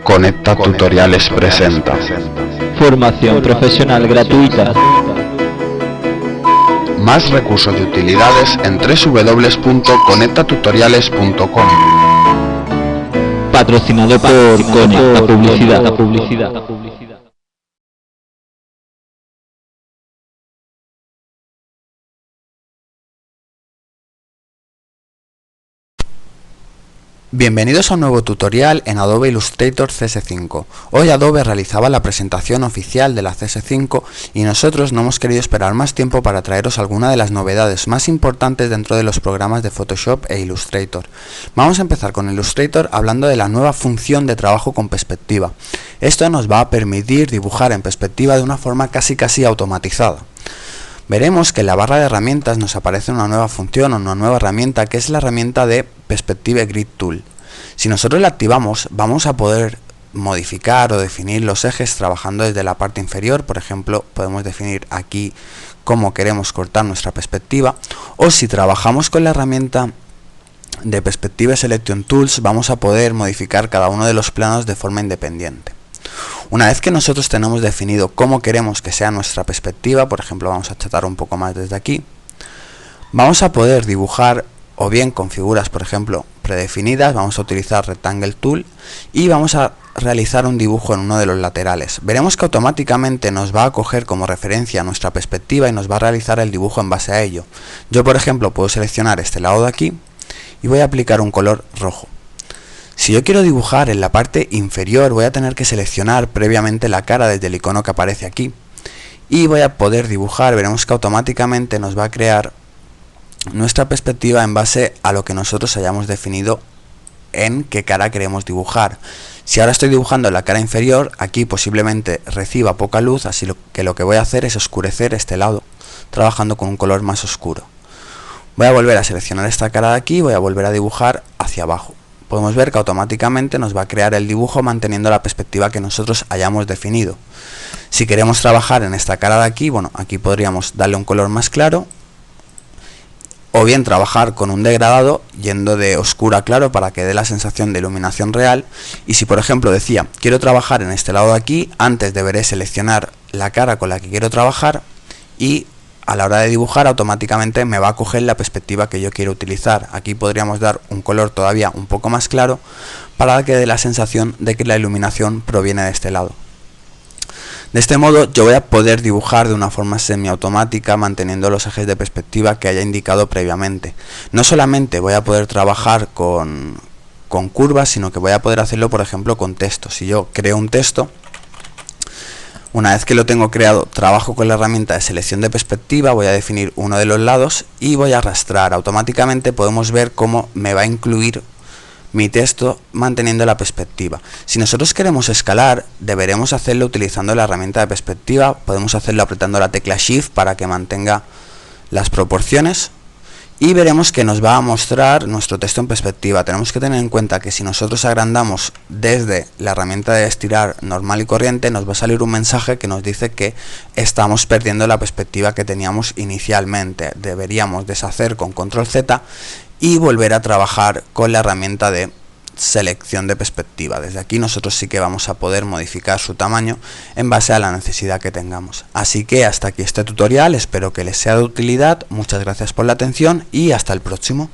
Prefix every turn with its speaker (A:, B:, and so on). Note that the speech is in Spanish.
A: Conecta Tutoriales presenta
B: Formación profesional gratuita.
A: Más recursos y utilidades en www.conectatutoriales.com.
B: Patrocinado por Conecta Publicidad.
C: Bienvenidos a un nuevo tutorial en Adobe Illustrator CS5. Hoy Adobe realizaba la presentación oficial de la CS5 y nosotros no hemos querido esperar más tiempo para traeros alguna de las novedades más importantes dentro de los programas de Photoshop e Illustrator. Vamos a empezar con Illustrator hablando de la nueva función de trabajo con perspectiva. Esto nos va a permitir dibujar en perspectiva de una forma casi automatizada. Veremos que en la barra de herramientas nos aparece una nueva función o una nueva herramienta que es la herramienta de Perspective Grid Tool. Si nosotros la activamos, vamos a poder modificar o definir los ejes trabajando desde la parte inferior. Por ejemplo, podemos definir aquí cómo queremos cortar nuestra perspectiva, o si trabajamos con la herramienta de Perspective Selection Tools, vamos a poder modificar cada uno de los planos de forma independiente. Una vez que nosotros tenemos definido cómo queremos que sea nuestra perspectiva, por ejemplo, vamos a achatar un poco más desde aquí, vamos a poder dibujar o bien con figuras, por ejemplo, predefinidas. Vamos a utilizar Rectangle Tool y vamos a realizar un dibujo en uno de los laterales. Veremos que automáticamente nos va a coger como referencia nuestra perspectiva y nos va a realizar el dibujo en base a ello. Yo, por ejemplo, puedo seleccionar este lado de aquí y voy a aplicar un color rojo. Si yo quiero dibujar en la parte inferior, voy a tener que seleccionar previamente la cara desde el icono que aparece aquí y voy a poder dibujar. Veremos que automáticamente nos va a crear nuestra perspectiva en base a lo que nosotros hayamos definido en qué cara queremos dibujar. Si ahora estoy dibujando la cara inferior, aquí posiblemente reciba poca luz, así que lo que voy a hacer es oscurecer este lado trabajando con un color más oscuro. Voy a volver a seleccionar esta cara de aquí y voy a volver a dibujar hacia abajo. Podemos ver que automáticamente nos va a crear el dibujo manteniendo la perspectiva que nosotros hayamos definido. Si queremos trabajar en esta cara de aquí, bueno, aquí podríamos darle un color más claro, o bien trabajar con un degradado yendo de oscuro a claro para que dé la sensación de iluminación real. Y si, por ejemplo, decía quiero trabajar en este lado de aquí, antes deberé seleccionar la cara con la que quiero trabajar y a la hora de dibujar automáticamente me va a coger la perspectiva que yo quiero utilizar. Aquí podríamos dar un color todavía un poco más claro para que dé la sensación de que la iluminación proviene de este lado. De este modo yo voy a poder dibujar de una forma semiautomática manteniendo los ejes de perspectiva que haya indicado previamente. No solamente voy a poder trabajar con curvas, sino que voy a poder hacerlo, por ejemplo, con texto. Si yo creo un texto, una vez que lo tengo creado, trabajo con la herramienta de selección de perspectiva, voy a definir uno de los lados y voy a arrastrar. Automáticamente podemos ver cómo me va a incluir mi texto manteniendo la perspectiva. Si nosotros queremos escalar, deberemos hacerlo utilizando la herramienta de perspectiva. Podemos hacerlo apretando la tecla Shift para que mantenga las proporciones y veremos que nos va a mostrar nuestro texto en perspectiva. Tenemos que tener en cuenta que si nosotros agrandamos desde la herramienta de estirar normal y corriente, nos va a salir un mensaje que nos dice que estamos perdiendo la perspectiva que teníamos inicialmente. Deberíamos deshacer con Control Z y volver a trabajar con la herramienta de selección de perspectiva. Desde aquí nosotros sí que vamos a poder modificar su tamaño en base a la necesidad que tengamos. Así que hasta aquí este tutorial, espero que les sea de utilidad. Muchas gracias por la atención y hasta el próximo.